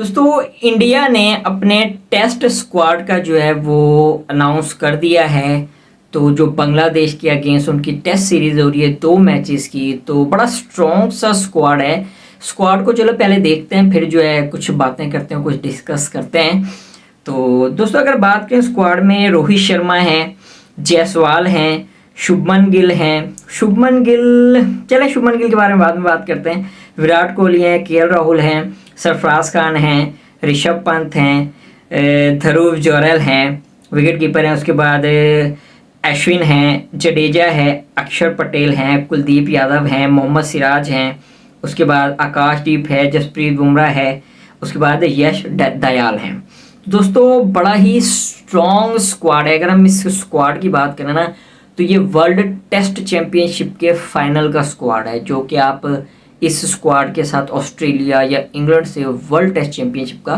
दोस्तों इंडिया ने अपने टेस्ट स्क्वाड का जो है वो अनाउंस कर दिया है। तो जो बांग्लादेश के अगेंस्ट उनकी टेस्ट सीरीज हो रही है 2 मैचेस की, तो बड़ा स्ट्रॉन्ग सा स्क्वाड है। स्क्वाड को चलो पहले देखते हैं, फिर जो है कुछ बातें करते हैं, कुछ डिस्कस करते हैं। तो दोस्तों अगर बात करें स्क्वाड में, रोहित शर्मा हैं, जायसवाल हैं, शुभमन गिल हैं। शुभमन गिल के बारे में बाद में बात करते हैं। विराट कोहली हैं, केएल राहुल हैं, सरफराज खान हैं, ऋषभ पंत हैं, ध्रुव जोरेल हैं, विकेट कीपर हैं। उसके बाद अश्विन हैं, जडेजा है, अक्षर पटेल हैं, कुलदीप यादव हैं, मोहम्मद सिराज हैं। उसके बाद आकाशदीप है, जसप्रीत बुमराह है। उसके बाद यश दयाल हैं। दोस्तों बड़ा ही स्ट्रॉन्ग स्क्वाड है। अगर हम इस स्क्वाड की बात करें ना, तो ये वर्ल्ड टेस्ट चैंपियनशिप के फाइनल का स्क्वाड है, जो कि आप इस स्क्वाड के साथ ऑस्ट्रेलिया या इंग्लैंड से वर्ल्ड टेस्ट चैंपियनशिप का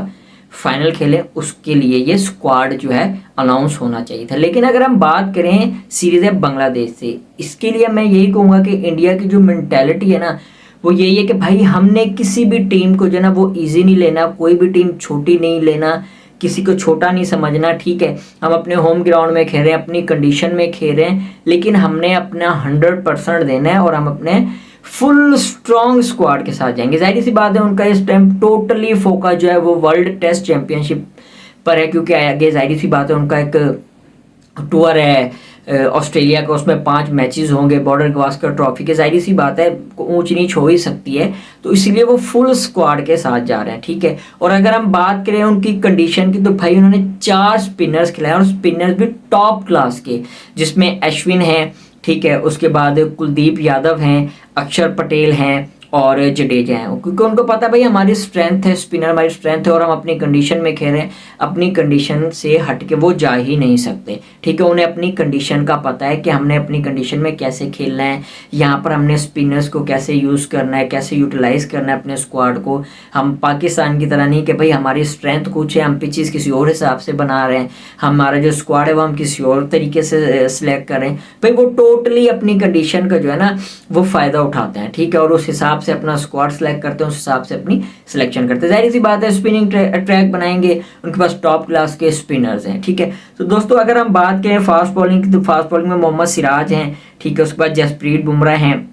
फाइनल खेलें, उसके लिए ये स्क्वाड जो है अनाउंस होना चाहिए था। लेकिन अगर हम बात करें सीरीज है बांग्लादेश से, इसके लिए मैं यही कहूँगा कि इंडिया की जो मेंटालिटी है ना, वो यही है कि भाई हमने किसी भी टीम को जो है ना वो ईजी नहीं लेना, कोई भी टीम छोटी नहीं लेना, किसी को छोटा नहीं समझना। ठीक है, हम अपने होम ग्राउंड में खेल रहे हैं, अपनी कंडीशन में खेल रहे हैं, लेकिन हमने अपना 100% देना है और हम अपने फुल स्ट्रॉन्ग स्क्वाड के साथ जाएंगे। जाहिर सी बात है, उनका इस टाइम टोटली फोकस जो है वो वर्ल्ड टेस्ट चैंपियनशिप पर है, क्योंकि आगे जाहिर सी बात है उनका एक टूर है ऑस्ट्रेलिया का, उसमें 5 मैचेस होंगे बॉर्डर गवास्कर ट्रॉफी के। जाहिर सी बात है ऊंच नीच हो ही सकती है, तो इसलिए वो फुल स्क्वाड के साथ जा रहे हैं। ठीक है, और अगर हम बात करें उनकी कंडीशन की, तो भाई उन्होंने 4 स्पिनर्स खिलाए और स्पिनर्स भी टॉप क्लास के, जिसमें अश्विन है, ठीक है, उसके बाद कुलदीप यादव हैं, अक्षर पटेल हैं और जडेजा हैं। क्योंकि उनको पता है भाई हमारी स्ट्रेंथ है, स्पिनर हमारी स्ट्रेंथ है और हम अपनी कंडीशन में खेल रहे हैं, अपनी कंडीशन से हट के वो जा ही नहीं सकते। ठीक है, उन्हें अपनी कंडीशन का पता है कि हमने अपनी कंडीशन में कैसे खेलना है, यहाँ पर हमने स्पिनर्स को कैसे यूज़ करना है, कैसे यूटिलाइज करना है अपने स्क्वाड को। हम पाकिस्तान की तरह नहीं कि भाई हमारी स्ट्रेंथ कुछ है, हम पिचेस किसी और हिसाब से बना रहे हैं, हमारा जो स्क्वाड है वो हम किसी और तरीके से सिलेक्ट कर रहे हैं। भाई वो टोटली अपनी कंडीशन का जो है ना वो फ़ायदा उठाते हैं। ठीक है, और उस हिसाब से अपना स्क्वाड सेलेक्ट करते हैं, उस हिसाब से अपनी सिलेक्शन करते हैं। जाहिर सी बात है स्पिनिंग ट्रैक बनाएंगे, उनके पास टॉप क्लास के स्पिनर्स हैं। ठीक है, तो दोस्तों अगर हम बात करें फास्ट बॉलिंग की, तो फास्ट बॉलिंग में मोहम्मद सिराज हैं, ठीक है, उसके बाद जसप्रीत बुमराह हैं,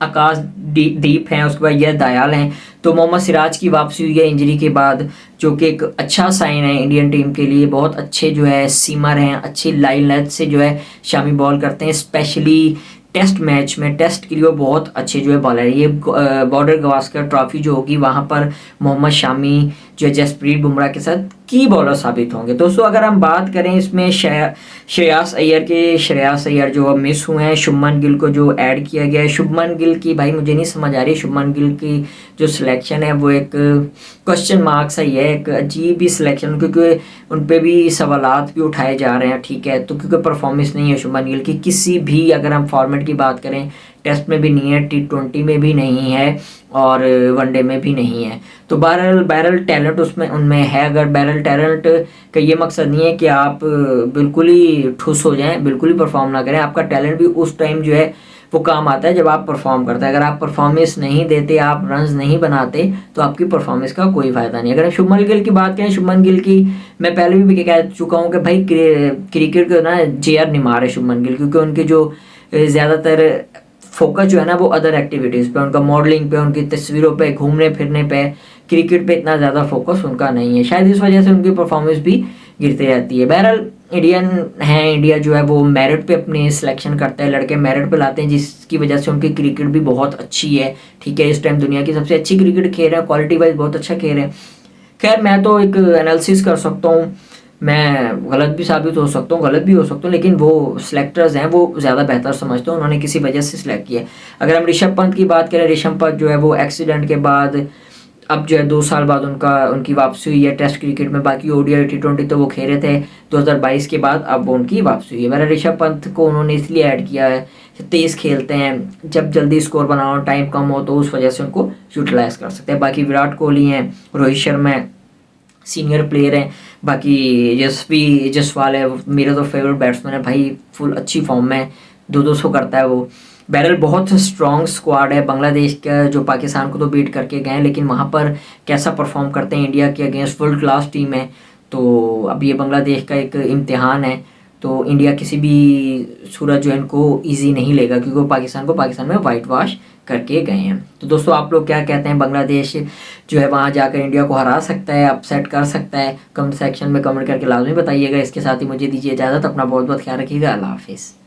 आकाश दीप हैं, उसके बाद यश दयाल हैं। तो मोहम्मद सिराज की वापसी हुई है इंजरी के बाद, जो कि एक अच्छा साइन है इंडियन टीम के लिए। बहुत अच्छे जो है सीमर हैं, अच्छी लाइन लेंथ से जो है शामी बॉल करते हैं, स्पेशली टेस्ट मैच में, टेस्ट के लिए वो बहुत अच्छे जो है बॉलर है। ये बॉर्डर गवास्कर ट्रॉफी जो होगी वहाँ पर मोहम्मद शामी जो है जसप्रीत बुमराह के साथ की बॉलर साबित होंगे। दोस्तों अगर हम बात करें इसमें श्रेयास अय्यर जो अब मिस हुए हैं, शुभमन गिल को जो ऐड किया गया है, शुभमन गिल की भाई मुझे नहीं समझ आ रही, शुभमन गिल की जो सिलेक्शन है वो एक क्वेश्चन मार्क सा ही है, एक अजीब ही सिलेक्शन, क्योंकि उन पर भी सवालात भी उठाए जा रहे हैं। ठीक है, तो क्योंकि परफॉर्मेंस नहीं है शुभमन गिल की किसी भी, अगर हम फॉर्मेट की बात करें, टेस्ट में भी नहीं है, T20 में भी नहीं है और वनडे में भी नहीं है। तो बैरल टैलेंट उसमें उनमें है। अगर बैरल टैलेंट का ये मकसद नहीं है कि आप बिल्कुल ही ठुस हो जाएं, बिल्कुल ही परफॉर्म ना करें। आपका टैलेंट भी उस टाइम जो है वो काम आता है जब आप परफॉर्म करते हैं। अगर आप परफॉर्मेंस नहीं देते, आप रन्स नहीं बनाते, तो आपकी परफॉर्मेंस का कोई फ़ायदा नहीं। अगर शुभमन गिल की बात करें, शुभमन गिल की मैं पहले भी कह चुका हूँ कि भाई क्रिकेट को ना JR नहीं मारे शुभमन गिल, क्योंकि उनके जो ज़्यादातर फोकस जो है ना वो अदर एक्टिविटीज़ पे, उनका मॉडलिंग पे, उनकी तस्वीरों पे, घूमने फिरने पे, क्रिकेट पे इतना ज़्यादा फोकस उनका नहीं है। शायद इस वजह से उनकी परफॉर्मेंस भी गिरती रहती है। बहरहाल इंडियन है, इंडिया जो है वो मेरिट पे अपनी सिलेक्शन करता है, लड़के मेरिट पे लाते हैं, जिसकी वजह से उनकी क्रिकेट भी बहुत अच्छी है। ठीक है, इस टाइम दुनिया की सबसे अच्छी क्रिकेट खेल रहे हैं, क्वालिटी वाइज बहुत अच्छा खेल रहे हैं। खैर मैं तो एक एनालिसिस कर सकता हूँ, मैं गलत भी साबित हो सकता हूँ, गलत भी हो सकता हूँ, लेकिन वो सिलेक्टर्स हैं वो ज़्यादा बेहतर समझते हैं, उन्होंने किसी वजह से सिलेक्ट किया है। अगर हम ऋषभ पंत की बात करें, ऋषभ पंत जो है वो एक्सीडेंट के बाद अब जो है 2 साल बाद उनकी वापसी हुई है टेस्ट क्रिकेट में। बाकी ODI T20 तो वो खेले थे 2022 के बाद, अब उनकी वापसी हुई है। मेरा ऋषभ पंत को उन्होंने इसलिए ऐड किया है, तेज़ खेलते हैं, जब जल्दी स्कोर बनाओ, टाइम कम हो, तो उस वजह से उनको यूटिलाइज कर सकते हैं। बाकी विराट कोहली हैं, रोहित शर्मा है, सीनियर प्लेयर हैं। बाकी जसवाल है, मेरा तो फेवरेट बैट्समैन है भाई, फुल अच्छी फॉर्म में, 200 करता है वो। बहरहाल बहुत स्ट्रॉन्ग स्क्वाड है बांग्लादेश का, जो पाकिस्तान को तो बीट करके गए, लेकिन वहाँ पर कैसा परफॉर्म करते हैं इंडिया के अगेंस्ट, वर्ल्ड क्लास टीम है। तो अब ये बांग्लादेश का एक इम्तिहान है, तो इंडिया किसी भी सूरत जो है इनको ईजी नहीं लेगा, क्योंकि वो पाकिस्तान में वाइट वॉश करके गए हैं। तो दोस्तों आप लोग क्या कहते हैं, बांग्लादेश जो है वहाँ जाकर इंडिया को हरा सकता है, अपसेट कर सकता है? कमेंट सेक्शन में कमेंट करके लाजमी बताइएगा। इसके साथ ही मुझे दीजिए इजाज़त, अपना बहुत बहुत ख्याल रखिएगा, अल्लाह हाफिज़।